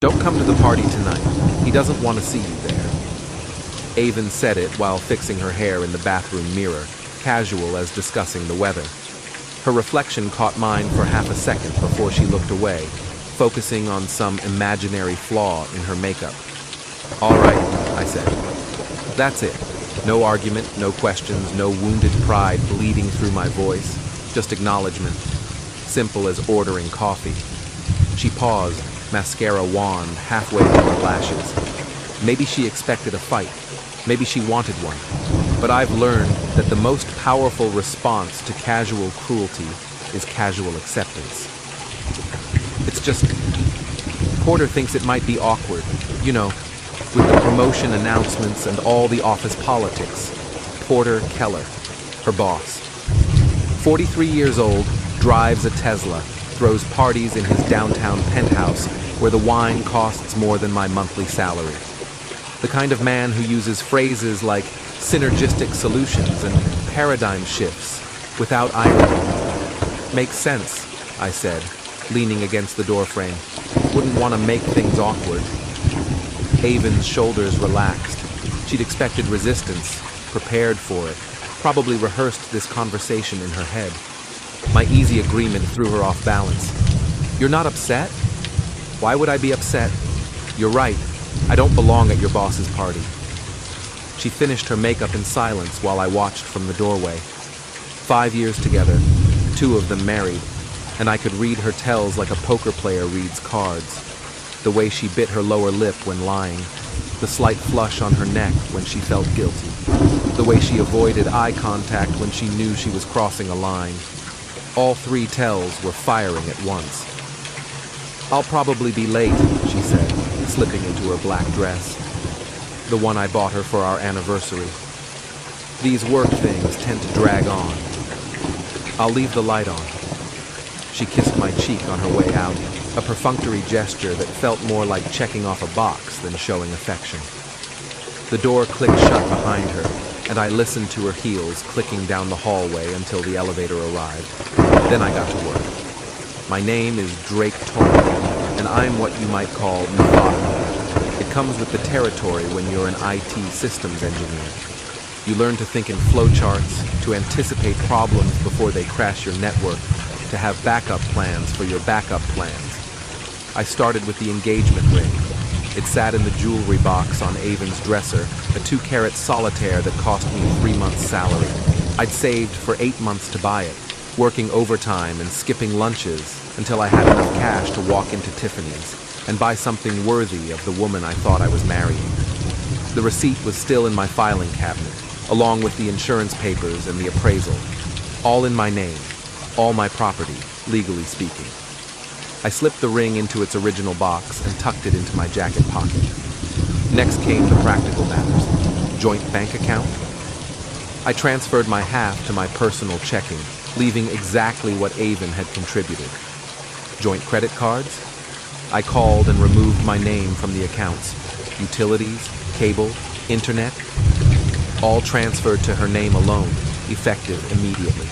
Don't come to the party tonight. He doesn't want to see you there. Avon said it while fixing her hair in the bathroom mirror, casual as discussing the weather. Her reflection caught mine for half a second before she looked away, focusing on some imaginary flaw in her makeup. All right, I said. That's it. No argument, no questions, no wounded pride bleeding through my voice, just acknowledgement. Simple as ordering coffee. She paused, mascara wand halfway through her lashes. Maybe she expected a fight. Maybe she wanted one. But I've learned that the most powerful response to casual cruelty is casual acceptance. It's just, Porter thinks it might be awkward, you know, with the promotion announcements and all the office politics. Porter Keller, her boss. 43 years old, drives a Tesla, throws parties in his downtown penthouse where the wine costs more than my monthly salary. The kind of man who uses phrases like synergistic solutions and paradigm shifts without irony. Makes sense, I said, leaning against the doorframe. Wouldn't want to make things awkward. Avon's shoulders relaxed. She'd expected resistance, prepared for it, probably rehearsed this conversation in her head. My easy agreement threw her off balance. You're not upset? Why would I be upset? You're right. I don't belong at your boss's party. She finished her makeup in silence while I watched from the doorway. 5 years together, 2 of them married, and I could read her tells like a poker player reads cards. The way she bit her lower lip when lying, the slight flush on her neck when she felt guilty, the way she avoided eye contact when she knew she was crossing a line. All 3 tells were firing at once. I'll probably be late, she said, slipping into her black dress, the one I bought her for our anniversary. These work things tend to drag on. I'll leave the light on. She kissed my cheek on her way out, a perfunctory gesture that felt more like checking off a box than showing affection. The door clicked shut behind her, and I listened to her heels clicking down the hallway until the elevator arrived. Then I got to work. My name is Drake Torrey, and I'm what you might call methodical. It comes with the territory when you're an IT systems engineer. You learn to think in flowcharts, to anticipate problems before they crash your network, to have backup plans for your backup plans. I started with the engagement ring. It sat in the jewelry box on Avon's dresser, a 2-carat solitaire that cost me 3 months' salary. I'd saved for 8 months to buy it, working overtime and skipping lunches until I had enough cash to walk into Tiffany's and buy something worthy of the woman I thought I was marrying. The receipt was still in my filing cabinet, along with the insurance papers and the appraisal. All in my name, all my property, legally speaking. I slipped the ring into its original box and tucked it into my jacket pocket. Next came the practical matters. Joint bank account? I transferred my half to my personal checking, leaving exactly what Avon had contributed. Joint credit cards? I called and removed my name from the accounts. Utilities, cable, internet, all transferred to her name alone, effective immediately.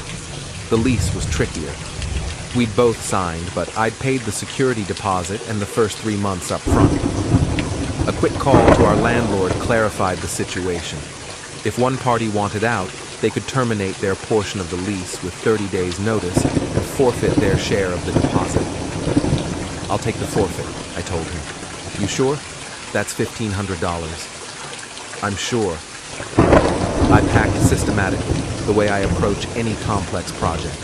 The lease was trickier. We'd both signed, but I'd paid the security deposit and the first 3 months up front. A quick call to our landlord clarified the situation. If one party wanted out, they could terminate their portion of the lease with 30 days' notice and forfeit their share of the deposit. I'll take the forfeit, I told him. You sure? That's $1,500. I'm sure. I packed systematically, the way I approach any complex project.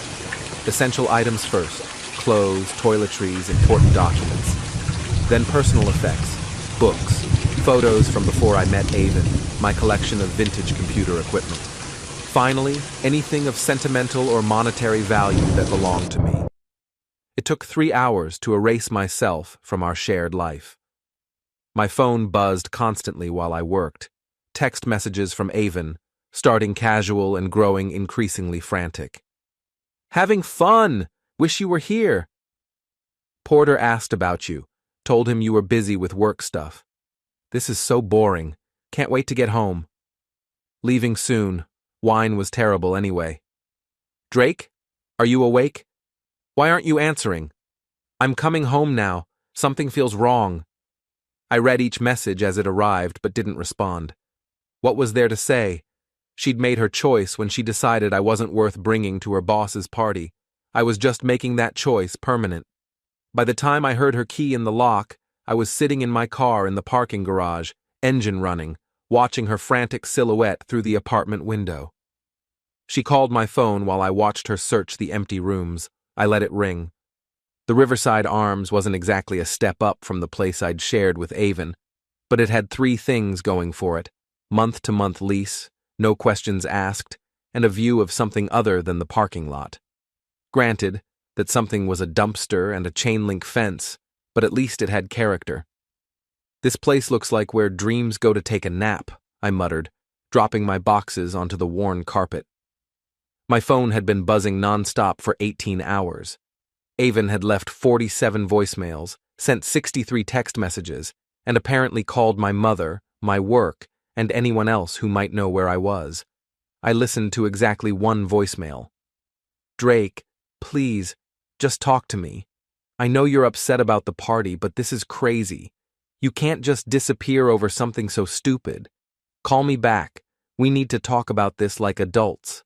Essential items first, clothes, toiletries, important documents. Then personal effects, books, photos from before I met Avon, my collection of vintage computer equipment. Finally, anything of sentimental or monetary value that belonged to me. It took 3 hours to erase myself from our shared life. My phone buzzed constantly while I worked. Text messages from Avon, starting casual and growing increasingly frantic. Having fun! Wish you were here. Porter asked about you. Told him you were busy with work stuff. This is so boring. Can't wait to get home. Leaving soon. Wine was terrible anyway. Drake? Are you awake? Why aren't you answering? I'm coming home now. Something feels wrong. I read each message as it arrived but didn't respond. What was there to say? She'd made her choice when she decided I wasn't worth bringing to her boss's party. I was just making that choice permanent. By the time I heard her key in the lock, I was sitting in my car in the parking garage, engine running, watching her frantic silhouette through the apartment window. She called my phone while I watched her search the empty rooms. I let it ring. The Riverside Arms wasn't exactly a step up from the place I'd shared with Avon, but it had 3 things going for it: month-to-month lease, no questions asked, and a view of something other than the parking lot. Granted, that something was a dumpster and a chain-link fence, but at least it had character. "This place looks like where dreams go to take a nap," I muttered, dropping my boxes onto the worn carpet. My phone had been buzzing nonstop for 18 hours. Avon had left 47 voicemails, sent 63 text messages, and apparently called my mother, my work, and anyone else who might know where I was. I listened to exactly one voicemail. "Drake, please, just talk to me. I know you're upset about the party, but this is crazy. You can't just disappear over something so stupid. Call me back. We need to talk about this like adults."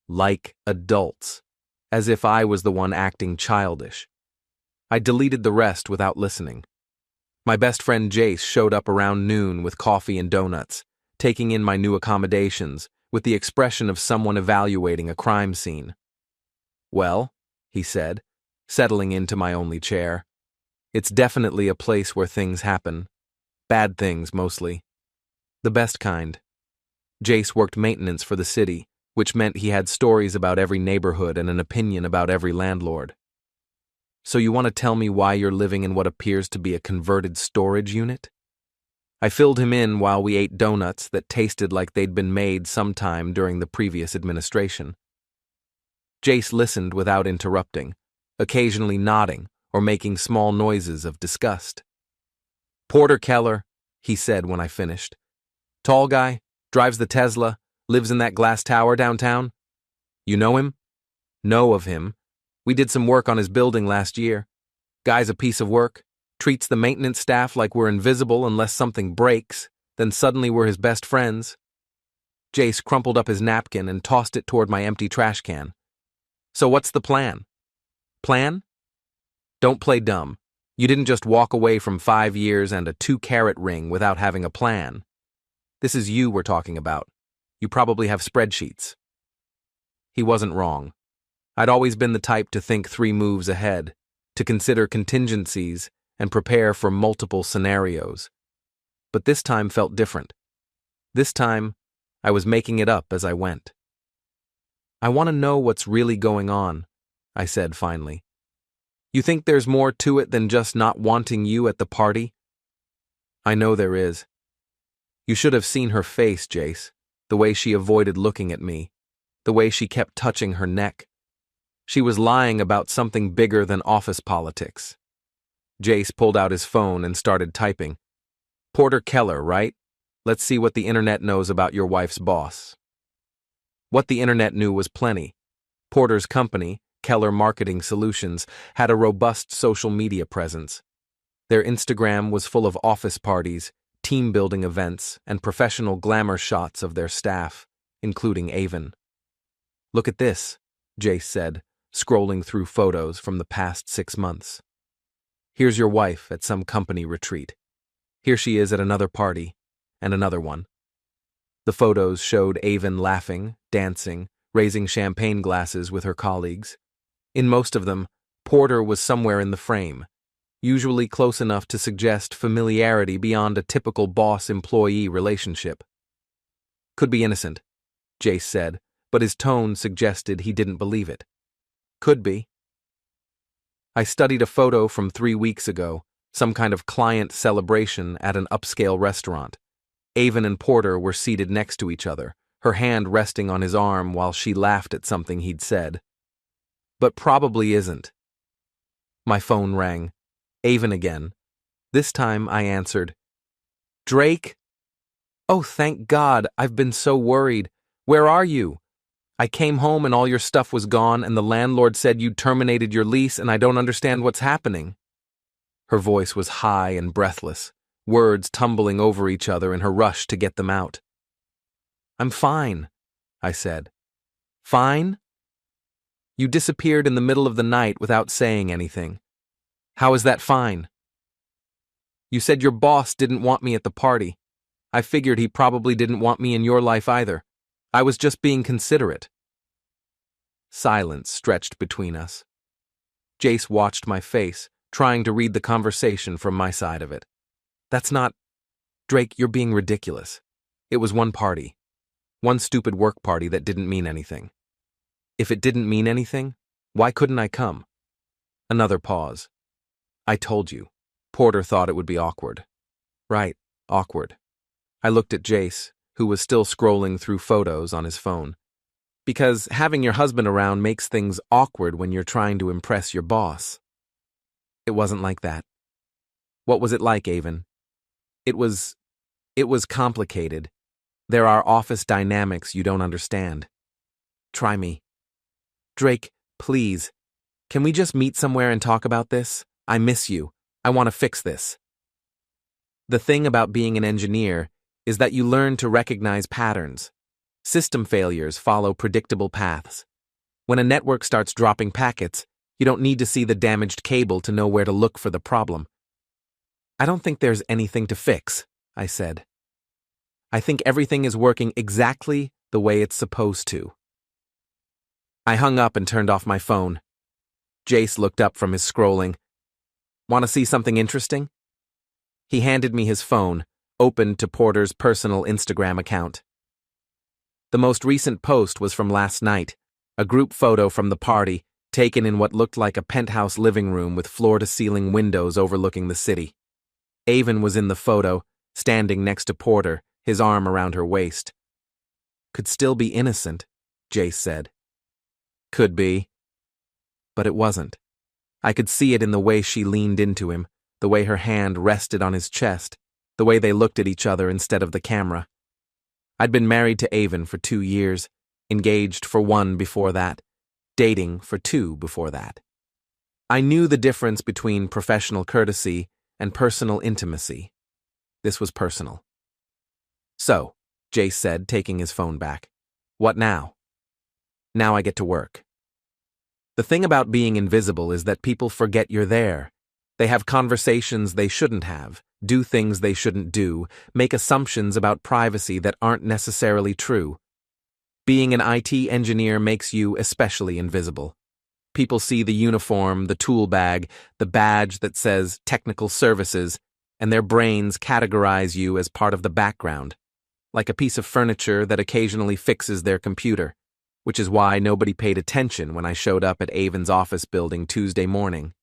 Like adults. As if I was the one acting childish. I deleted the rest without listening. My best friend Jace showed up around noon with coffee and donuts, taking in my new accommodations, with the expression of someone evaluating a crime scene. "Well," he said, settling into my only chair, "it's definitely a place where things happen. Bad things, mostly. The best kind." Jace worked maintenance for the city, which meant he had stories about every neighborhood and an opinion about every landlord. "So you want to tell me why you're living in what appears to be a converted storage unit?" I filled him in while we ate donuts that tasted like they'd been made sometime during the previous administration. Jace listened without interrupting, occasionally nodding or making small noises of disgust. "Porter Keller," he said when I finished. "Tall guy, drives the Tesla, lives in that glass tower downtown. You know him?" "Know of him. We did some work on his building last year. Guy's a piece of work, treats the maintenance staff like we're invisible unless something breaks, then suddenly we're his best friends." Jace crumpled up his napkin and tossed it toward my empty trash can. "So what's the plan?" "Plan? Don't play dumb. You didn't just walk away from 5 years and a 2-carat ring without having a plan. This is you we're talking about. You probably have spreadsheets." He wasn't wrong. I'd always been the type to think 3 moves ahead, to consider contingencies and prepare for multiple scenarios. But this time felt different. This time, I was making it up as I went. "I want to know what's really going on," I said finally. "You think there's more to it than just not wanting you at the party?" "I know there is. You should have seen her face, Jace. The way she avoided looking at me, the way she kept touching her neck. She was lying about something bigger than office politics." Jace pulled out his phone and started typing. "Porter Keller, right? Let's see what the internet knows about your wife's boss." What the internet knew was plenty. Porter's company, Keller Marketing Solutions, had a robust social media presence. Their Instagram was full of office parties, team-building events, and professional glamour shots of their staff, including Avon. "Look at this," Jace said, scrolling through photos from the past 6 months. "Here's your wife at some company retreat. Here she is at another party, and another one." The photos showed Avon laughing, dancing, raising champagne glasses with her colleagues. In most of them, Porter was somewhere in the frame, usually close enough to suggest familiarity beyond a typical boss-employee relationship. "Could be innocent," Jace said, but his tone suggested he didn't believe it. "Could be." I studied a photo from 3 weeks ago, some kind of client celebration at an upscale restaurant. Avon and Porter were seated next to each other, her hand resting on his arm while she laughed at something he'd said. "But probably isn't." My phone rang. Avon again. This time I answered. "Drake?" "Oh, thank God, I've been so worried. Where are you? I came home and all your stuff was gone and the landlord said you'd terminated your lease and I don't understand what's happening." Her voice was high and breathless, words tumbling over each other in her rush to get them out. "I'm fine," I said. "Fine?" "You disappeared in the middle of the night without saying anything. How is that fine?" "You said your boss didn't want me at the party. I figured he probably didn't want me in your life either. I was just being considerate." Silence stretched between us. Jace watched my face, trying to read the conversation from my side of it. "That's not... Drake, you're being ridiculous. It was one party. One stupid work party that didn't mean anything. If it didn't mean anything, why couldn't I come?" Another pause. "I told you. Porter thought it would be awkward." "Right, awkward." I looked at Jace, who was still scrolling through photos on his phone. "Because having your husband around makes things awkward when you're trying to impress your boss." "It wasn't like that." "What was it like, Avon?" It was complicated. There are office dynamics you don't understand." "Try me." "Drake, please. Can we just meet somewhere and talk about this? I miss you. I want to fix this." The thing about being an engineer is that you learn to recognize patterns. System failures follow predictable paths. When a network starts dropping packets, you don't need to see the damaged cable to know where to look for the problem. "I don't think there's anything to fix," I said. "I think everything is working exactly the way it's supposed to." I hung up and turned off my phone. Jace looked up from his scrolling. "Want to see something interesting?" He handed me his phone, opened to Porter's personal Instagram account. The most recent post was from last night, a group photo from the party, taken in what looked like a penthouse living room with floor-to-ceiling windows overlooking the city. Avon was in the photo, standing next to Porter, his arm around her waist. "Could still be innocent," Jace said. "Could be." But it wasn't. I could see it in the way she leaned into him, the way her hand rested on his chest, the way they looked at each other instead of the camera. I'd been married to Avon for 2 years, engaged for 1 before that, dating for 2 before that. I knew the difference between professional courtesy and personal intimacy. This was personal. "So," Jace said, taking his phone back. "What now?" "Now I get to work." The thing about being invisible is that people forget you're there. They have conversations they shouldn't have, do things they shouldn't do, make assumptions about privacy that aren't necessarily true. Being an IT engineer makes you especially invisible. People see the uniform, the tool bag, the badge that says technical services, and their brains categorize you as part of the background, like a piece of furniture that occasionally fixes their computer, which is why nobody paid attention when I showed up at Avon's office building Tuesday morning.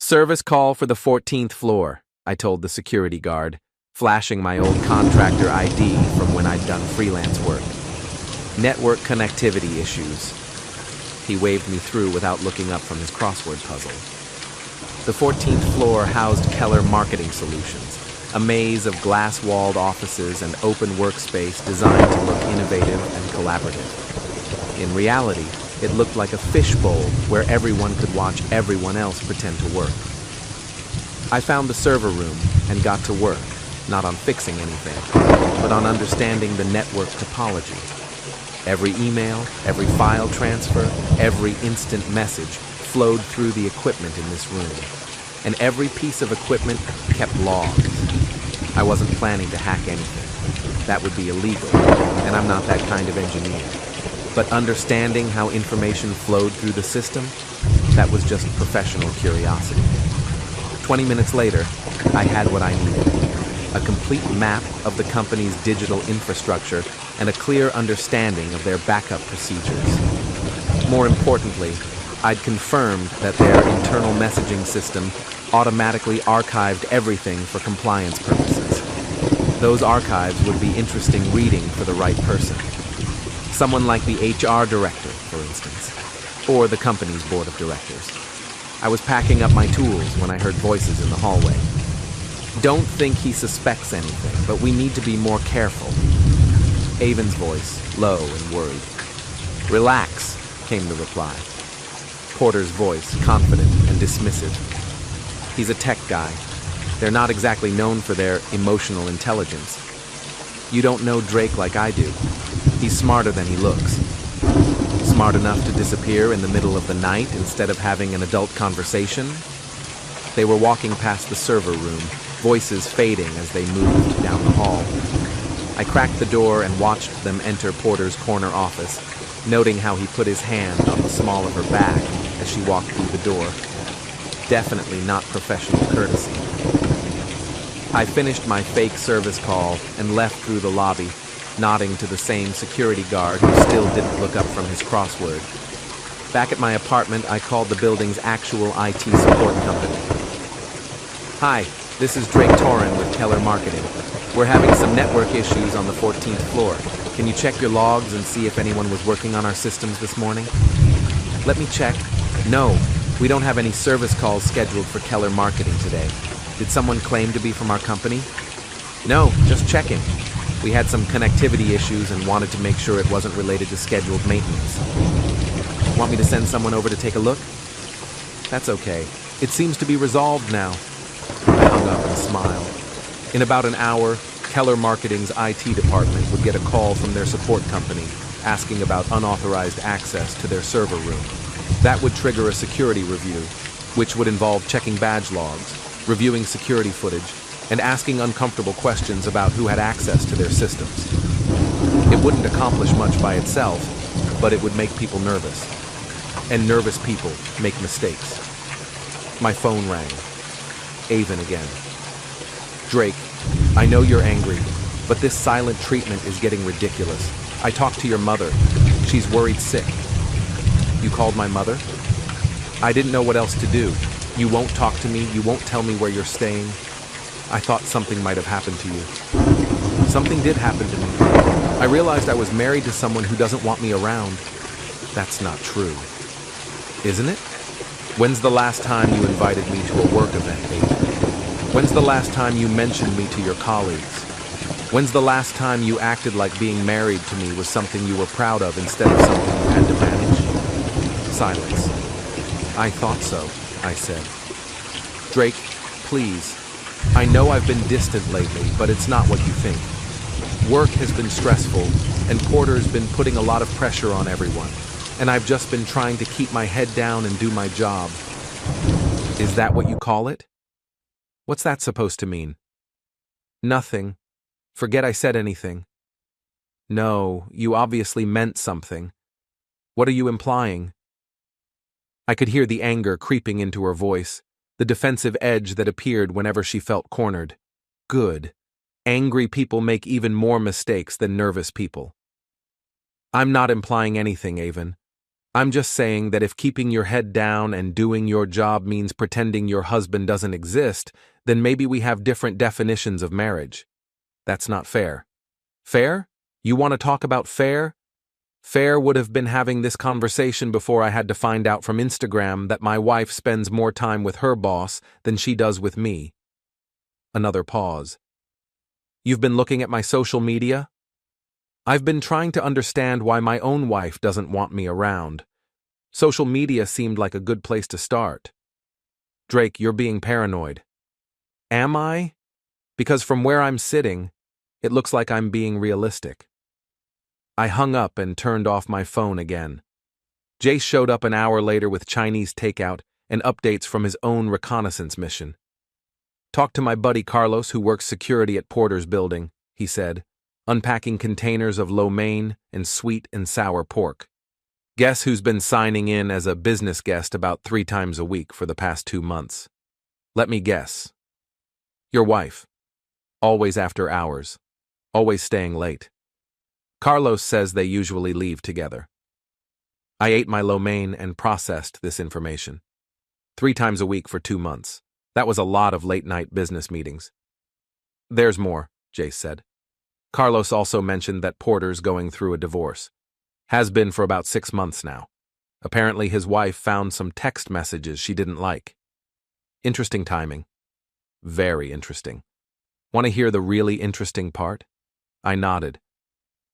"Service call for the 14th floor, I told the security guard, flashing my old contractor ID from when I'd done freelance work. "Network connectivity issues." He waved me through without looking up from his crossword puzzle. The 14th floor housed Keller Marketing Solutions, a maze of glass-walled offices and open workspace designed to look innovative and collaborative. In reality, it looked like a fishbowl where everyone could watch everyone else pretend to work. I found the server room and got to work, not on fixing anything, but on understanding the network topology. Every email, every file transfer, every instant message flowed through the equipment in this room, and every piece of equipment kept logs. I wasn't planning to hack anything. That would be illegal, and I'm not that kind of engineer. But understanding how information flowed through the system, that was just professional curiosity. 20 minutes later, I had what I needed: a complete map of the company's digital infrastructure and a clear understanding of their backup procedures. More importantly, I'd confirmed that their internal messaging system automatically archived everything for compliance purposes. Those archives would be interesting reading for the right person. Someone like the HR director, for instance, or the company's board of directors. I was packing up my tools when I heard voices in the hallway. "Don't think he suspects anything, but we need to be more careful." Avon's voice, low and worried. "Relax," came the reply. Porter's voice, confident and dismissive. "He's a tech guy. They're not exactly known for their emotional intelligence. You don't know Drake like I do. He's smarter than he looks. Smart enough to disappear in the middle of the night instead of having an adult conversation? They were walking past the server room, voices fading as they moved down the hall. I cracked the door and watched them enter Porter's corner office, noting how he put his hand on the small of her back as she walked through the door. Definitely not professional courtesy. I finished my fake service call and left through the lobby, nodding to the same security guard who still didn't look up from his crossword. Back at my apartment, I called the building's actual IT support company. Hi, this is Drake Torrin with Keller Marketing. We're having some network issues on the 14th floor. Can you check your logs and see if anyone was working on our systems this morning? Let me check. No, we don't have any service calls scheduled for Keller Marketing today. Did someone claim to be from our company? No, just checking. We had some connectivity issues and wanted to make sure it wasn't related to scheduled maintenance. Want me to send someone over to take a look? That's okay. It seems to be resolved now. I hung up and smiled. In about an hour, Keller Marketing's IT department would get a call from their support company asking about unauthorized access to their server room. That would trigger a security review, which would involve checking badge logs, reviewing security footage, and asking uncomfortable questions about who had access to their systems. It wouldn't accomplish much by itself, but it would make people nervous. And nervous people make mistakes. My phone rang. Avon again. Drake, I know you're angry, but this silent treatment is getting ridiculous. I talked to your mother. She's worried sick. You called my mother? I didn't know what else to do. You won't talk to me, you won't tell me where you're staying. I thought something might have happened to you. Something did happen to me. I realized I was married to someone who doesn't want me around. That's not true. Isn't it? When's the last time you invited me to a work event, Avon? When's the last time you mentioned me to your colleagues? When's the last time you acted like being married to me was something you were proud of instead of something you had to manage? Silence. I thought so, I said. Drake, please. I know I've been distant lately, but it's not what you think. Work has been stressful, and Porter's been putting a lot of pressure on everyone, and I've just been trying to keep my head down and do my job. Is that what you call it? What's that supposed to mean? Nothing. Forget I said anything. No, you obviously meant something. What are you implying? I could hear the anger creeping into her voice, the defensive edge that appeared whenever she felt cornered. Good. Angry people make even more mistakes than nervous people. I'm not implying anything, Avon. I'm just saying that if keeping your head down and doing your job means pretending your husband doesn't exist, then maybe we have different definitions of marriage. That's not fair. Fair? You want to talk about fair? Fair would have been having this conversation before I had to find out from Instagram that my wife spends more time with her boss than she does with me. Another pause. You've been looking at my social media? I've been trying to understand why my own wife doesn't want me around. Social media seemed like a good place to start. Drake, you're being paranoid. Am I? Because from where I'm sitting, it looks like I'm being realistic. I hung up and turned off my phone again. Jace showed up an hour later with Chinese takeout and updates from his own reconnaissance mission. Talked to my buddy Carlos, who works security at Porter's building, he said, unpacking containers of lo mein and sweet and sour pork. Guess who's been signing in as a business guest about 3 times a week for the past 2 months? Let me guess. Your wife. Always after hours. Always staying late. Carlos says they usually leave together. I ate my lo mein and processed this information. 3 times a week for 2 months. That was a lot of late-night business meetings. There's more, Jace said. Carlos also mentioned that Porter's going through a divorce. Has been for about 6 months now. Apparently his wife found some text messages she didn't like. Interesting timing. Very interesting. Want to hear the really interesting part? I nodded.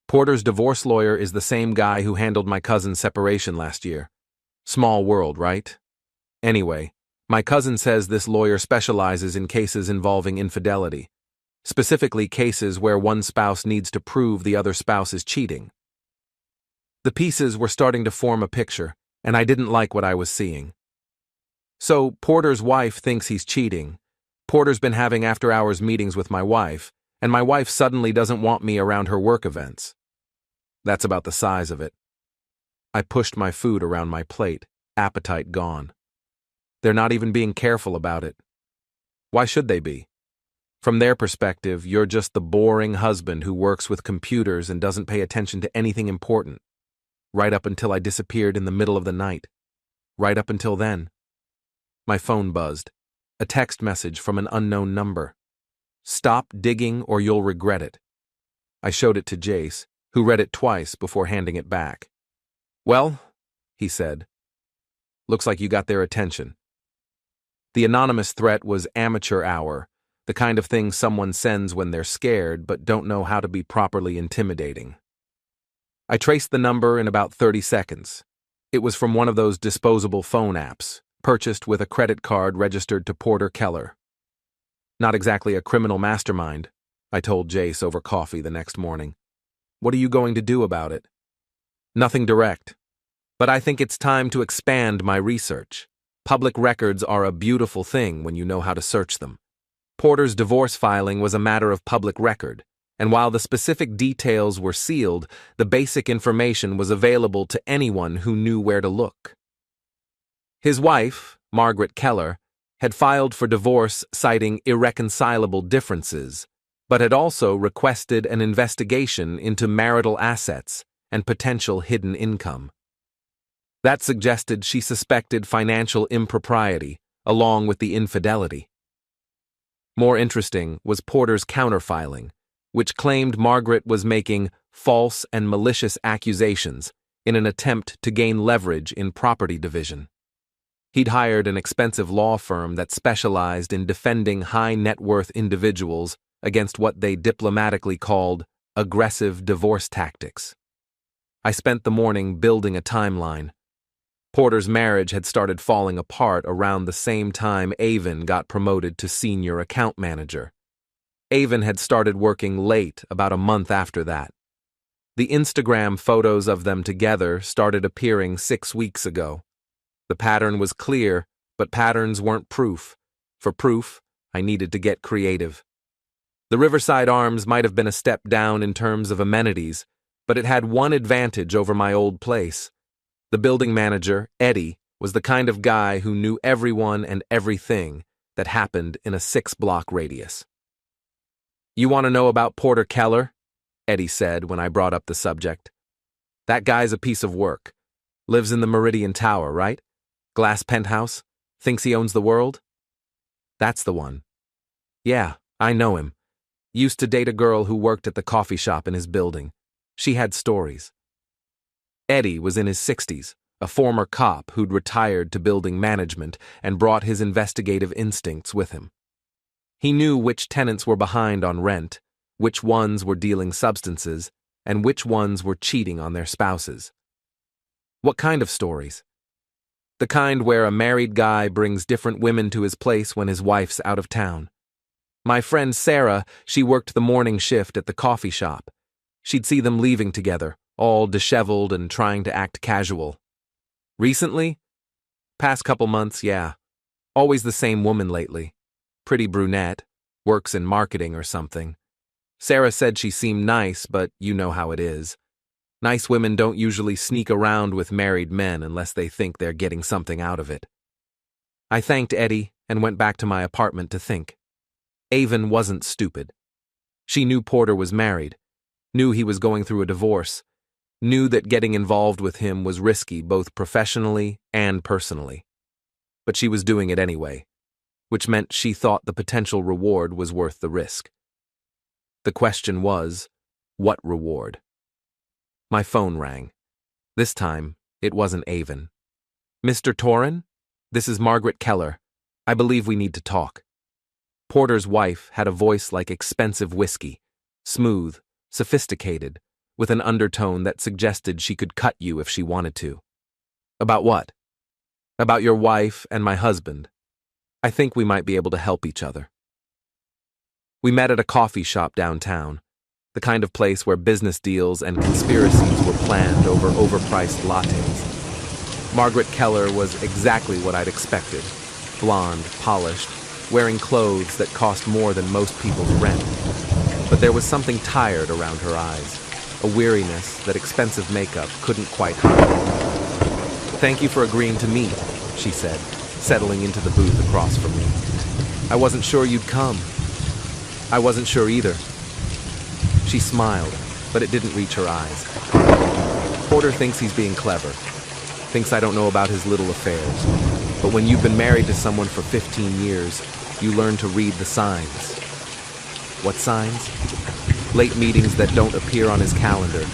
Porter's divorce lawyer is the same guy who handled my cousin's separation last year. Small world, right? Anyway, My cousin says this lawyer specializes in cases involving infidelity, specifically cases where one spouse needs to prove the other spouse is cheating. The pieces were starting to form a picture, and I didn't like what I was seeing. So, Porter's wife thinks he's cheating. Porter's been having after-hours meetings with my wife, and my wife suddenly doesn't want me around her work events. That's about the size of it. I pushed my food around my plate, appetite gone. They're not even being careful about it. Why should they be? From their perspective, you're just the boring husband who works with computers and doesn't pay attention to anything important. Right up until I disappeared in the middle of the night. Right up until then. My phone buzzed. A text message from an unknown number. Stop digging or you'll regret it. I showed it to Jace, who read it twice before handing it back. Well, he said. Looks like you got their attention. The anonymous threat was amateur hour, the kind of thing someone sends when they're scared but don't know how to be properly intimidating. I traced the number in about 30 seconds. It was from one of those disposable phone apps, purchased with a credit card registered to Porter Keller. Not exactly a criminal mastermind, I told Jace over coffee the next morning. What are you going to do about it? Nothing direct. But I think it's time to expand my research. Public records are a beautiful thing when you know how to search them. Porter's divorce filing was a matter of public record, and while the specific details were sealed, the basic information was available to anyone who knew where to look. His wife, Margaret Keller, had filed for divorce citing irreconcilable differences, but had also requested an investigation into marital assets and potential hidden income. That suggested she suspected financial impropriety, along with the infidelity. More interesting was Porter's counterfiling, which claimed Margaret was making false and malicious accusations in an attempt to gain leverage in property division. He'd hired an expensive law firm that specialized in defending high-net-worth individuals against what they diplomatically called aggressive divorce tactics. I spent the morning building a timeline. Porter's marriage had started falling apart around the same time Avon got promoted to senior account manager. Avon had started working late about a month after that. The Instagram photos of them together started appearing 6 weeks ago. The pattern was clear, but patterns weren't proof. For proof, I needed to get creative. The Riverside Arms might have been a step down in terms of amenities, but it had one advantage over my old place. The building manager, Eddie, was the kind of guy who knew everyone and everything that happened in a 6-block radius. You want to know about Porter Keller? Eddie said when I brought up the subject. That guy's a piece of work. Lives in the Meridian Tower, right? Glass penthouse? Thinks he owns the world? That's the one. Yeah, I know him. Used to date a girl who worked at the coffee shop in his building. She had stories. Eddie was in his 60s, a former cop who'd retired to building management and brought his investigative instincts with him. He knew which tenants were behind on rent, which ones were dealing substances, and which ones were cheating on their spouses. What kind of stories? The kind where a married guy brings different women to his place when his wife's out of town. My friend Sarah, she worked the morning shift at the coffee shop. She'd see them leaving together, all disheveled and trying to act casual. Recently? Past couple months, yeah. Always the same woman lately. Pretty brunette, works in marketing or something. Sarah said she seemed nice, but you know how it is. Nice women don't usually sneak around with married men unless they think they're getting something out of it. I thanked Eddie and went back to my apartment to think. Avon wasn't stupid. She knew Porter was married, knew he was going through a divorce, knew that getting involved with him was risky both professionally and personally. But she was doing it anyway, which meant she thought the potential reward was worth the risk. The question was, what reward? My phone rang. This time, it wasn't Avon. Mr. Torrin? This is Margaret Keller. I believe we need to talk. Porter's wife had a voice like expensive whiskey, smooth, sophisticated, with an undertone that suggested she could cut you if she wanted to. About what? About your wife and my husband. I think we might be able to help each other. We met at a coffee shop downtown, the kind of place where business deals and conspiracies were planned over overpriced lattes. Margaret Keller was exactly what I'd expected. Blonde, polished, wearing clothes that cost more than most people's rent. But there was something tired around her eyes, a weariness that expensive makeup couldn't quite hide. "Thank you for agreeing to meet," she said, settling into the booth across from me. "I wasn't sure you'd come." "I wasn't sure either." She smiled, but it didn't reach her eyes. "Porter thinks he's being clever, thinks I don't know about his little affairs. But when you've been married to someone for 15 years, you learn to read the signs." "What signs?" "Late meetings that don't appear on his calendar,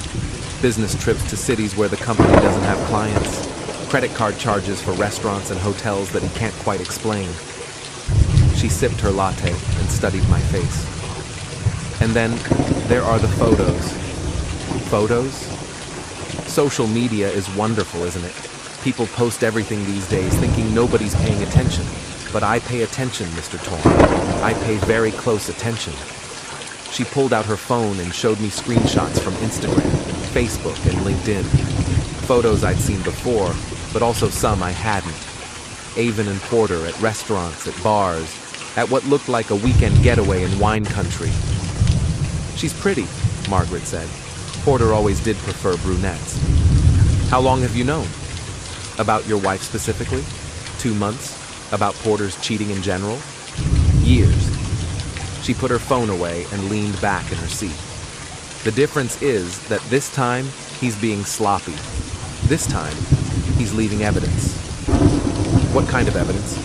business trips to cities where the company doesn't have clients, credit card charges for restaurants and hotels that he can't quite explain." She sipped her latte and studied my face. "And then there are the photos." "Photos?" "Social media is wonderful, isn't it? People post everything these days thinking nobody's paying attention. But I pay attention, Mr. Torn. I pay very close attention." She pulled out her phone and showed me screenshots from Instagram, Facebook, and LinkedIn. Photos I'd seen before, but also some I hadn't. Avon and Porter at restaurants, at bars, at what looked like a weekend getaway in wine country. "She's pretty," Margaret said. "Porter always did prefer brunettes." "How long have you known?" "About your wife specifically?" 2 months? "About Porter's cheating in general?" "Years." She put her phone away and leaned back in her seat. "The difference is that this time, he's being sloppy. This time, he's leaving evidence." "What kind of evidence?"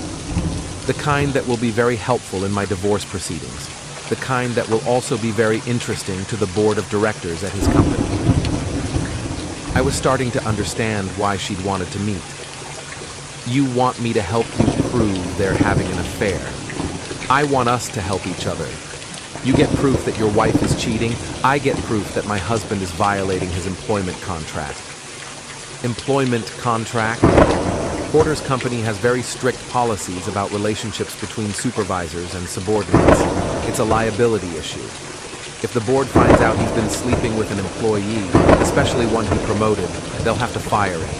"The kind that will be very helpful in my divorce proceedings. The kind that will also be very interesting to the board of directors at his company." I was starting to understand why she'd wanted to meet. "You want me to help you prove they're having an affair. I want us to help each other. You get proof that your wife is cheating. I get proof that my husband is violating his employment contract." "Employment contract?" "Porter's company has very strict policies about relationships between supervisors and subordinates. It's a liability issue. If the board finds out he's been sleeping with an employee, especially one he promoted, they'll have to fire him."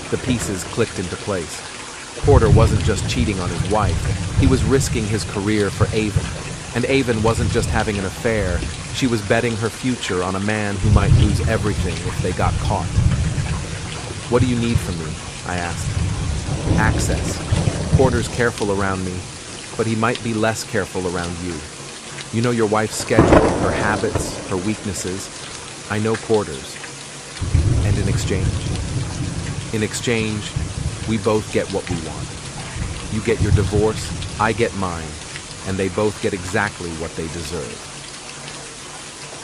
The pieces clicked into place. Porter wasn't just cheating on his wife. He was risking his career for Avon. And Avon wasn't just having an affair. She was betting her future on a man who might lose everything if they got caught. "What do you need from me?" I asked. "Access. Porter's careful around me, but he might be less careful around you. You know your wife's schedule, her habits, her weaknesses. I know Porter's. And in exchange?" "In exchange, we both get what we want. You get your divorce, I get mine, and they both get exactly what they deserve."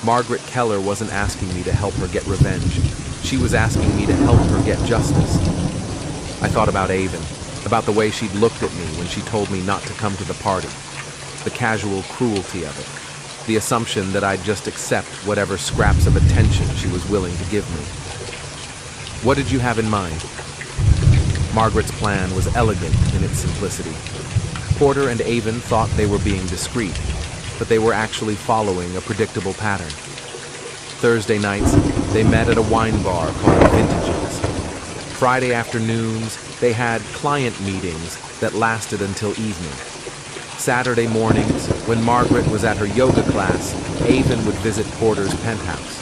Margaret Keller wasn't asking me to help her get revenge. She was asking me to help her get justice. I thought about Avon, about the way she'd looked at me when she told me not to come to the party, the casual cruelty of it, the assumption that I'd just accept whatever scraps of attention she was willing to give me. "What did you have in mind?" Margaret's plan was elegant in its simplicity. Porter and Avon thought they were being discreet, but they were actually following a predictable pattern. Thursday nights, they met at a wine bar called Vintages. Friday afternoons, they had client meetings that lasted until evening. Saturday mornings, when Margaret was at her yoga class, Avon would visit Porter's penthouse.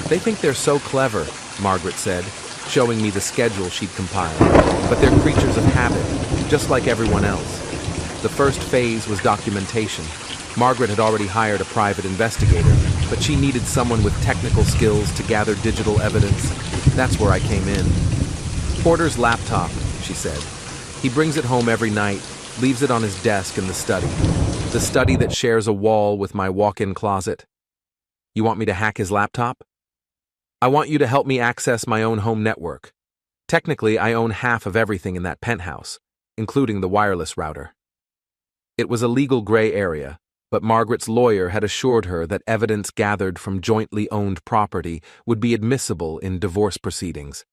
"They think they're so clever," Margaret said, showing me the schedule she'd compiled, "but they're creatures of habit, just like everyone else." The first phase was documentation. Margaret had already hired a private investigator, but she needed someone with technical skills to gather digital evidence. That's where I came in. "Porter's laptop," she said. "He brings it home every night, leaves it on his desk in the study that shares a wall with my walk-in closet." "You want me to hack his laptop?" "I want you to help me access my own home network. Technically, I own half of everything in that penthouse, including the wireless router." It was a legal gray area, but Margaret's lawyer had assured her that evidence gathered from jointly owned property would be admissible in divorce proceedings.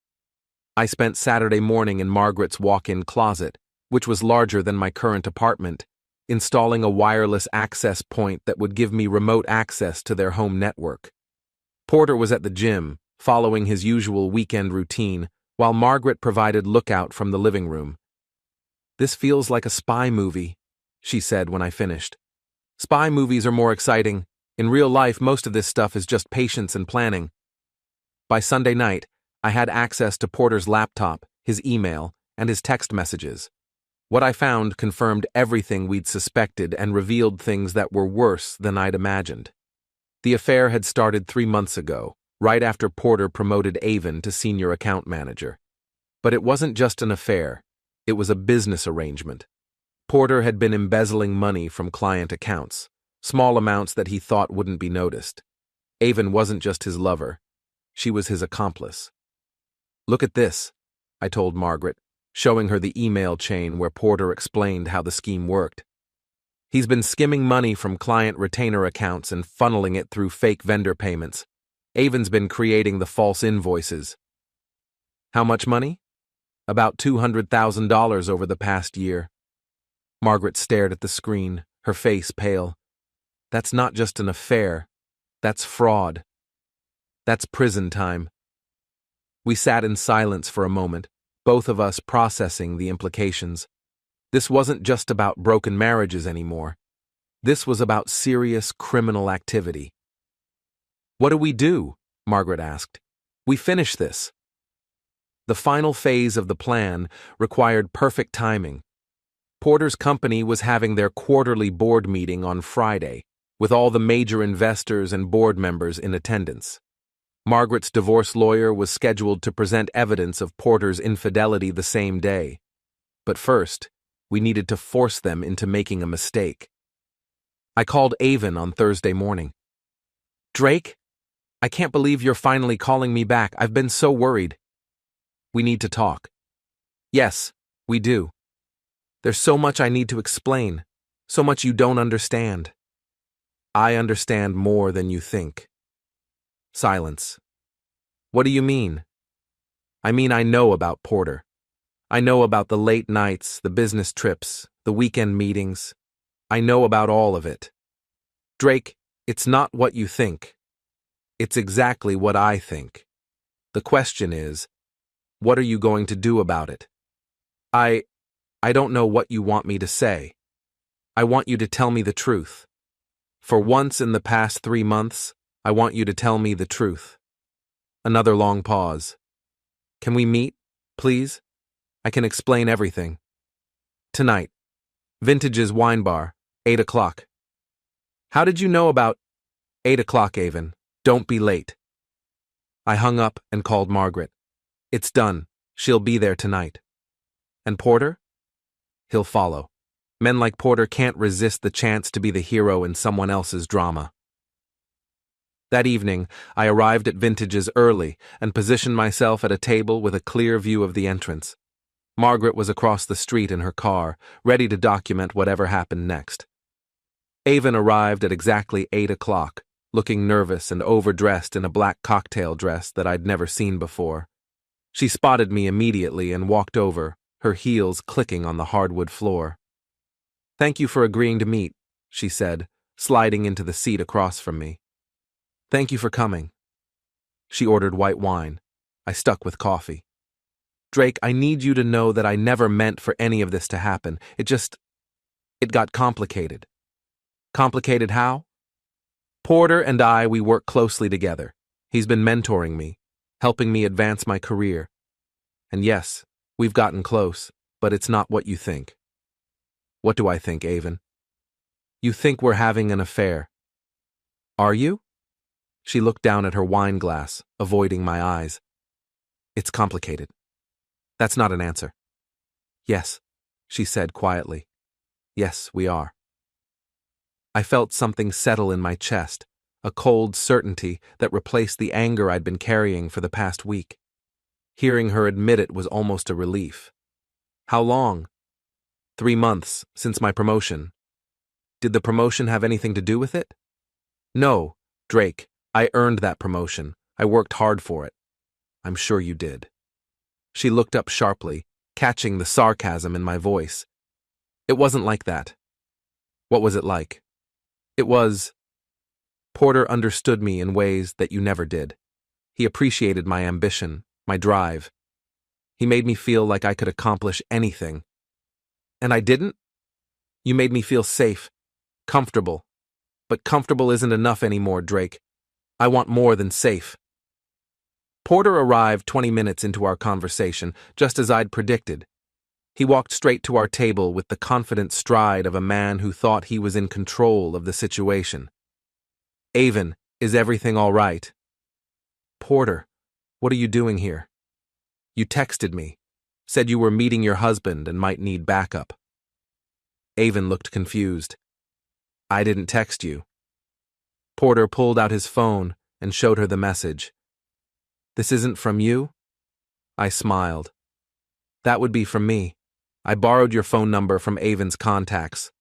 I spent Saturday morning in Margaret's walk-in closet, which was larger than my current apartment, installing a wireless access point that would give me remote access to their home network. Porter was at the gym, following his usual weekend routine, while Margaret provided lookout from the living room. "This feels like a spy movie," she said when I finished. "Spy movies are more exciting. In real life, most of this stuff is just patience and planning." By Sunday night, I had access to Porter's laptop, his email, and his text messages. What I found confirmed everything we'd suspected and revealed things that were worse than I'd imagined. The affair had started 3 months ago, right after Porter promoted Avon to senior account manager. But it wasn't just an affair, it was a business arrangement. Porter had been embezzling money from client accounts, small amounts that he thought wouldn't be noticed. Avon wasn't just his lover, she was his accomplice. "Look at this," I told Margaret, showing her the email chain where Porter explained how the scheme worked. "He's been skimming money from client retainer accounts and funneling it through fake vendor payments. Avon's been creating the false invoices." "How much money?" "About $200,000 over the past year." Margaret stared at the screen, her face pale. "That's not just an affair. That's fraud. That's prison time." We sat in silence for a moment, both of us processing the implications. This wasn't just about broken marriages anymore. This was about serious criminal activity. "What do we do?" Margaret asked. "We finish this." The final phase of the plan required perfect timing. Porter's company was having their quarterly board meeting on Friday, with all the major investors and board members in attendance. Margaret's divorce lawyer was scheduled to present evidence of Porter's infidelity the same day. But first, we needed to force them into making a mistake. I called Avon on Thursday morning. "Drake, I can't believe you're finally calling me back. I've been so worried." "We need to talk." "Yes, we do. There's so much I need to explain, so much you don't understand." "I understand more than you think." Silence. "What do you mean?" "I mean, I know about Porter. I know about the late nights, the business trips, the weekend meetings. I know about all of it. Drake, it's not what you think. It's exactly what I think. The question is, what are you going to do about it?" I don't know what you want me to say. I want you to tell me the truth. For once in the past 3 months, I want you to tell me the truth." Another long pause. "Can we meet, please? I can explain everything." "Tonight. Vintage's Wine Bar, 8 o'clock. "How did you know about 8 o'clock, Avon? Don't be late." I hung up and called Margaret. "It's done. She'll be there tonight." "And Porter?" "He'll follow. Men like Porter can't resist the chance to be the hero in someone else's drama." That evening, I arrived at Vintage's early and positioned myself at a table with a clear view of the entrance. Margaret was across the street in her car, ready to document whatever happened next. Avon arrived at exactly 8 o'clock, looking nervous and overdressed in a black cocktail dress that I'd never seen before. She spotted me immediately and walked over, her heels clicking on the hardwood floor. "Thank you for agreeing to meet," she said, sliding into the seat across from me. "Thank you for coming." She ordered white wine. I stuck with coffee. "Drake, I need you to know that I never meant for any of this to happen. It got complicated." "Complicated how?" "Porter and we work closely together. He's been mentoring me, helping me advance my career. And yes, we've gotten close, but it's not what you think." "What do I think, Avon?" "You think we're having an affair." "Are you?" She looked down at her wine glass, avoiding my eyes. "It's complicated." "That's not an answer." "Yes," she said quietly. "Yes, we are." I felt something settle in my chest, a cold certainty that replaced the anger I'd been carrying for the past week. Hearing her admit it was almost a relief. "How long?" 3 months, since my promotion." "Did the promotion have anything to do with it?" "No, Drake. I earned that promotion. I worked hard for it." "I'm sure you did." She looked up sharply, catching the sarcasm in my voice. It wasn't like that. What was it like? It was... Porter understood me in ways that you never did. He appreciated my ambition, my drive. He made me feel like I could accomplish anything. And I didn't? You made me feel safe, comfortable. But comfortable isn't enough anymore, Drake. I want more than safe. Porter arrived 20 minutes into our conversation, just as I'd predicted. He walked straight to our table with the confident stride of a man who thought he was in control of the situation. Avon, is everything all right? Porter, what are you doing here? You texted me, said you were meeting your husband and might need backup. Avon looked confused. I didn't text you. Porter pulled out his phone and showed her the message. This isn't from you? I smiled. That would be from me. I borrowed your phone number from Avon's contacts.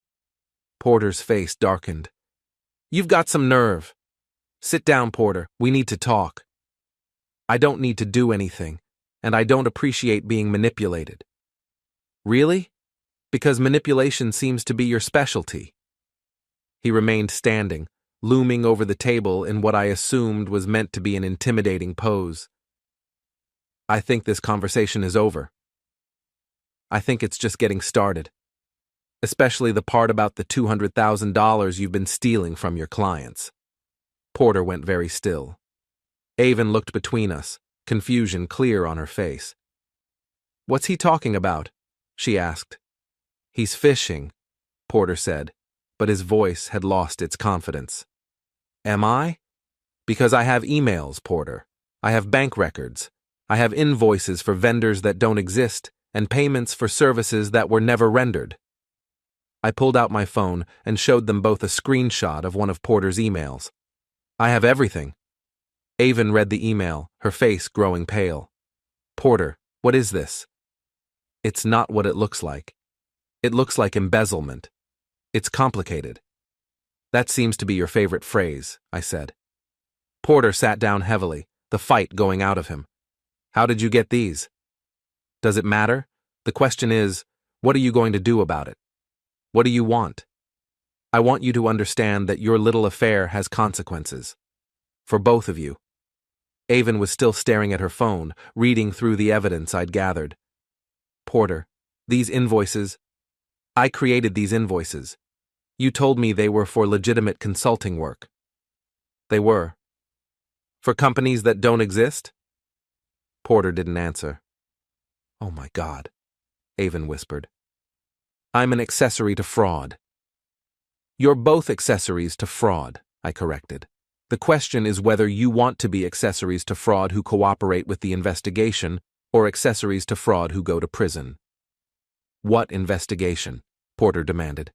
Porter's face darkened. You've got some nerve. Sit down, Porter. We need to talk. I don't need to do anything, and I don't appreciate being manipulated. Really? Because manipulation seems to be your specialty. He remained standing, looming over the table in what I assumed was meant to be an intimidating pose. I think this conversation is over. I think it's just getting started. Especially the part about the $200,000 you've been stealing from your clients. Porter went very still. Avon looked between us, confusion clear on her face. What's he talking about? She asked. He's fishing, Porter said, but his voice had lost its confidence. Am I? Because I have emails, Porter. I have bank records. I have invoices for vendors that don't exist and payments for services that were never rendered. I pulled out my phone and showed them both a screenshot of one of Porter's emails. I have everything. Avon read the email, her face growing pale. Porter, what is this? It's not what it looks like. It looks like embezzlement. It's complicated. That seems to be your favorite phrase, I said. Porter sat down heavily, the fight going out of him. How did you get these? Does it matter? The question is, what are you going to do about it? What do you want? I want you to understand that your little affair has consequences. For both of you. Avon was still staring at her phone, reading through the evidence I'd gathered. Porter, these invoices... I created these invoices. You told me they were for legitimate consulting work. They were. For companies that don't exist? Porter didn't answer. Oh my God, Avon whispered. I'm an accessory to fraud. You're both accessories to fraud, I corrected. The question is whether you want to be accessories to fraud who cooperate with the investigation or accessories to fraud who go to prison. What investigation? Porter demanded.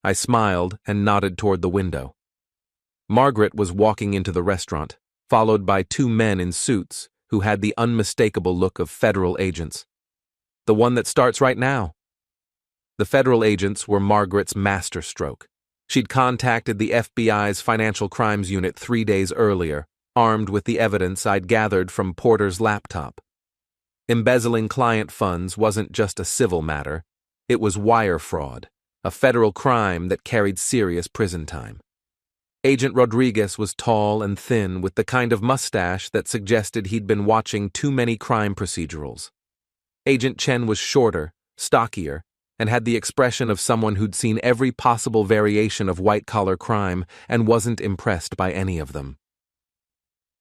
I smiled and nodded toward the window. Margaret was walking into the restaurant, followed by two men in suits who had the unmistakable look of federal agents. The one that starts right now. The federal agents were Margaret's masterstroke. She'd contacted the FBI's Financial Crimes Unit 3 days earlier, armed with the evidence I'd gathered from Porter's laptop. Embezzling client funds wasn't just a civil matter, it was wire fraud, a federal crime that carried serious prison time. Agent Rodriguez was tall and thin with the kind of mustache that suggested he'd been watching too many crime procedurals. Agent Chen was shorter, stockier, and had the expression of someone who'd seen every possible variation of white-collar crime and wasn't impressed by any of them.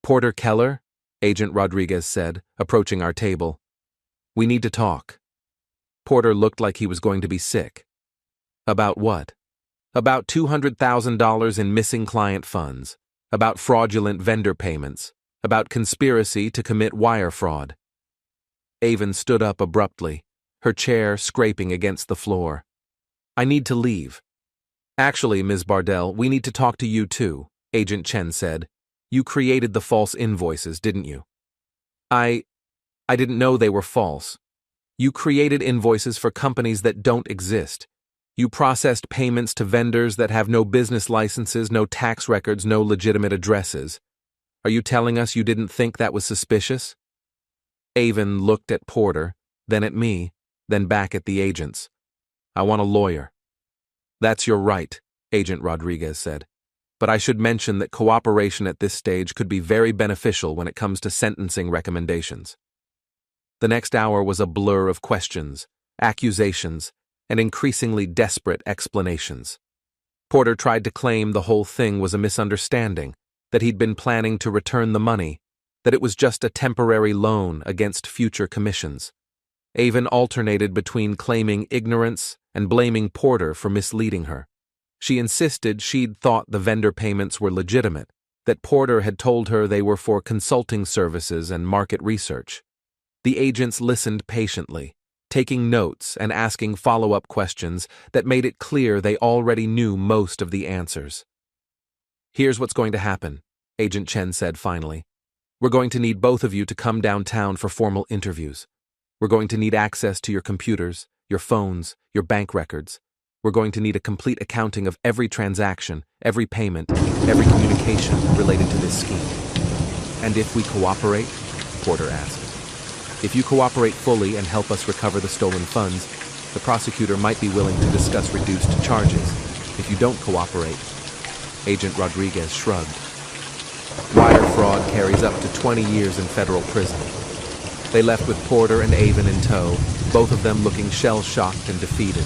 Porter Keller? Agent Rodriguez said, approaching our table. We need to talk. Porter looked like he was going to be sick. About what? About $200,000 in missing client funds, about fraudulent vendor payments, about conspiracy to commit wire fraud. Avon stood up abruptly, her chair scraping against the floor. I need to leave. Actually, Ms. Bardell, we need to talk to you too, Agent Chen said. You created the false invoices, didn't you? I didn't know they were false. You created invoices for companies that don't exist. You processed payments to vendors that have no business licenses, no tax records, no legitimate addresses. Are you telling us you didn't think that was suspicious? Avon looked at Porter, then at me, then back at the agents. "I want a lawyer." "That's your right," Agent Rodriguez said. "But I should mention that cooperation at this stage could be very beneficial when it comes to sentencing recommendations." The next hour was a blur of questions, accusations, and increasingly desperate explanations. Porter tried to claim the whole thing was a misunderstanding, that he'd been planning to return the money, that it was just a temporary loan against future commissions. Avon alternated between claiming ignorance and blaming Porter for misleading her. She insisted she'd thought the vendor payments were legitimate, that Porter had told her they were for consulting services and market research. The agents listened patiently, taking notes and asking follow-up questions that made it clear they already knew most of the answers. "Here's what's going to happen," Agent Chen said finally. "We're going to need both of you to come downtown for formal interviews. We're going to need access to your computers, your phones, your bank records. We're going to need a complete accounting of every transaction, every payment, every communication related to this scheme." "And if we cooperate?" Porter asked. "If you cooperate fully and help us recover the stolen funds, the prosecutor might be willing to discuss reduced charges. If you don't cooperate..." Agent Rodriguez shrugged. "Wire fraud carries up to 20 years in federal prison." They left with Porter and Avon in tow, both of them looking shell-shocked and defeated.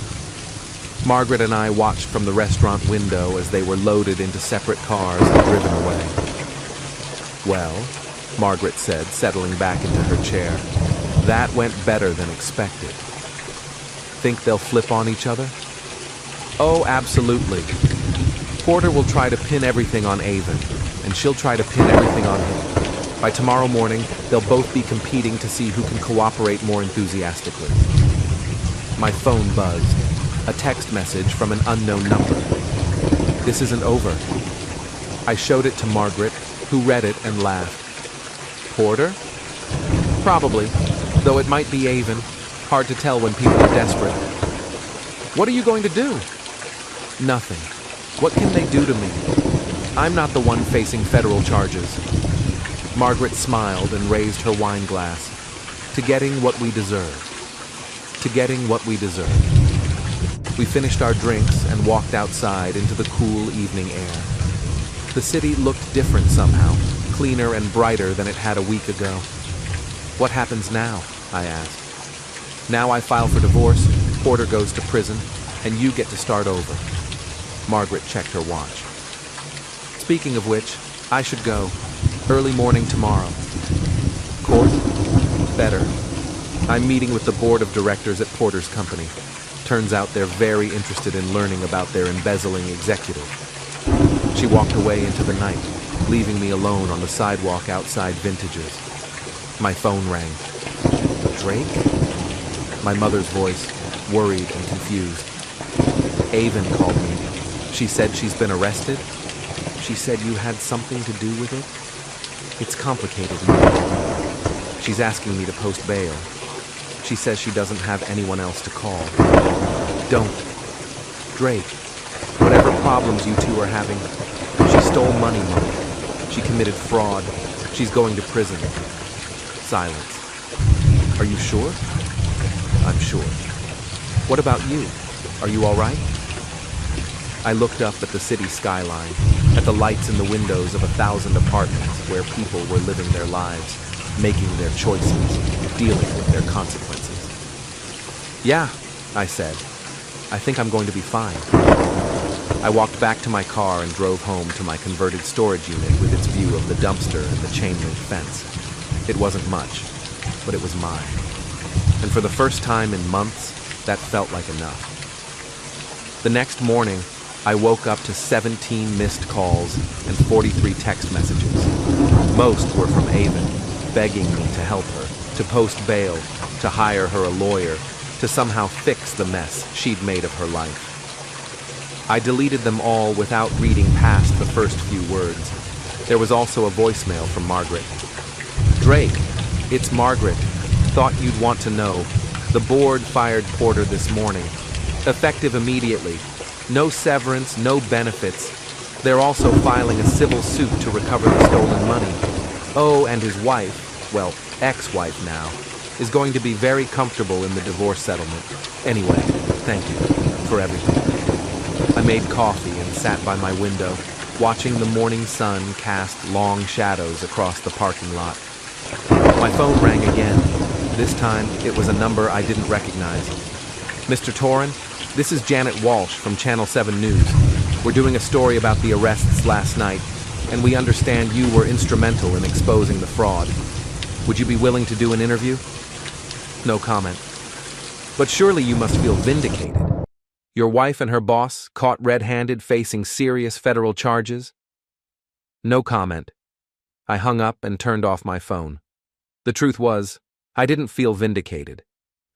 Margaret and I watched from the restaurant window as they were loaded into separate cars and driven away. "Well," Margaret said, settling back into her chair, "that went better than expected." "Think they'll flip on each other?" "Oh, absolutely. Porter will try to pin everything on Avon, and she'll try to pin everything on him. By tomorrow morning, they'll both be competing to see who can cooperate more enthusiastically." My phone buzzed. A text message from an unknown number. "This isn't over." I showed it to Margaret, who read it and laughed. "Porter?" "Probably, though it might be Avon. Hard to tell when people are desperate." "What are you going to do?" "Nothing. What can they do to me? I'm not the one facing federal charges." Margaret smiled and raised her wine glass. "To getting what we deserve. To getting what we deserve." We finished our drinks and walked outside into the cool evening air. The city looked different somehow, cleaner and brighter than it had a week ago. "What happens now?" I asked. "Now I file for divorce, Porter goes to prison, and you get to start over." Margaret checked her watch. "Speaking of which, I should go. Early morning tomorrow." "Court?" "Better. I'm meeting with the board of directors at Porter's company. Turns out they're very interested in learning about their embezzling executive." She walked away into the night, leaving me alone on the sidewalk outside Vintage's. My phone rang. "Drake?" My mother's voice, worried and confused. "Avon called me. She said she's been arrested. She said you had something to do with it. It's complicated, Mom. She's asking me to post bail. She says she doesn't have anyone else to call." "Don't. Drake, whatever problems you two are having, she stole money, Mom. She committed fraud. She's going to prison." Silence. "Are you sure?" "I'm sure." "What about you? Are you all right?" I looked up at the city skyline, at the lights in the windows of 1,000 apartments where people were living their lives, making their choices, dealing with their consequences. "Yeah," I said. "I think I'm going to be fine." I walked back to my car and drove home to my converted storage unit with its view of the dumpster and the chain-link fence. It wasn't much, but it was mine. And for the first time in months, that felt like enough. The next morning, I woke up to 17 missed calls and 43 text messages. Most were from Avon, begging me to help her, to post bail, to hire her a lawyer, to somehow fix the mess she'd made of her life. I deleted them all without reading past the first few words. There was also a voicemail from Margaret. "Drake, it's Margaret. Thought you'd want to know. The board fired Porter this morning. Effective immediately. No severance, no benefits. They're also filing a civil suit to recover the stolen money. Oh, and his wife, well, ex-wife now, is going to be very comfortable in the divorce settlement. Anyway, thank you for everything. I made coffee and sat by my window, watching the morning sun cast long shadows across the parking lot. My phone rang again. This time, it was a number I didn't recognize. Mr. Torin, this is Janet Walsh from Channel 7 News. We're doing a story about the arrests last night, and we understand you were instrumental in exposing the fraud. Would you be willing to do an interview? No comment. But surely you must feel vindicated. Your wife and her boss caught red-handed facing serious federal charges? No comment. I hung up and turned off my phone. The truth was, I didn't feel vindicated.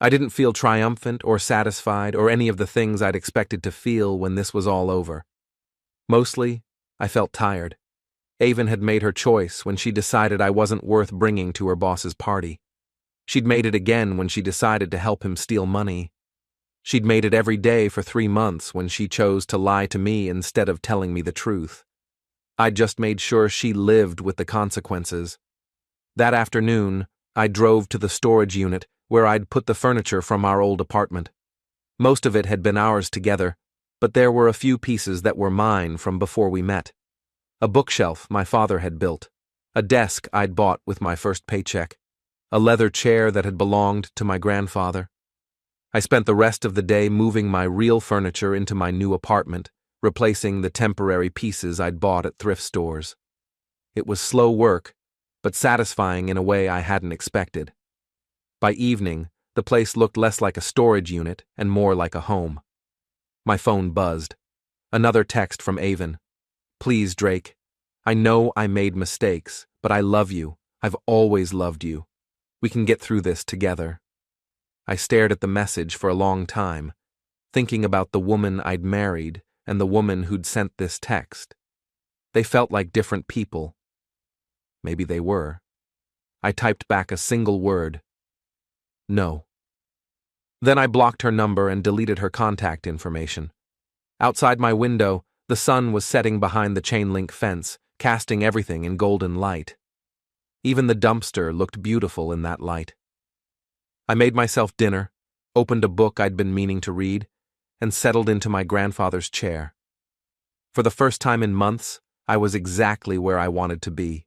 I didn't feel triumphant or satisfied or any of the things I'd expected to feel when this was all over. Mostly, I felt tired. Avon had made her choice when she decided I wasn't worth bringing to her boss's party. She'd made it again when she decided to help him steal money. She'd made it every day for 3 months when she chose to lie to me instead of telling me the truth. I'd just made sure she lived with the consequences. That afternoon, I drove to the storage unit where I'd put the furniture from our old apartment. Most of it had been ours together, but there were a few pieces that were mine from before we met. A bookshelf my father had built, a desk I'd bought with my first paycheck, a leather chair that had belonged to my grandfather. I spent the rest of the day moving my real furniture into my new apartment, replacing the temporary pieces I'd bought at thrift stores. It was slow work, but satisfying in a way I hadn't expected. By evening, the place looked less like a storage unit and more like a home. My phone buzzed. Another text from Avon. Please, Drake. I know I made mistakes, but I love you. I've always loved you. We can get through this together. I stared at the message for a long time, thinking about the woman I'd married and the woman who'd sent this text. They felt like different people. Maybe they were. I typed back a single word. No. Then I blocked her number and deleted her contact information. Outside my window, the sun was setting behind the chain-link fence, casting everything in golden light. Even the dumpster looked beautiful in that light. I made myself dinner, opened a book I'd been meaning to read, and settled into my grandfather's chair. For the first time in months, I was exactly where I wanted to be.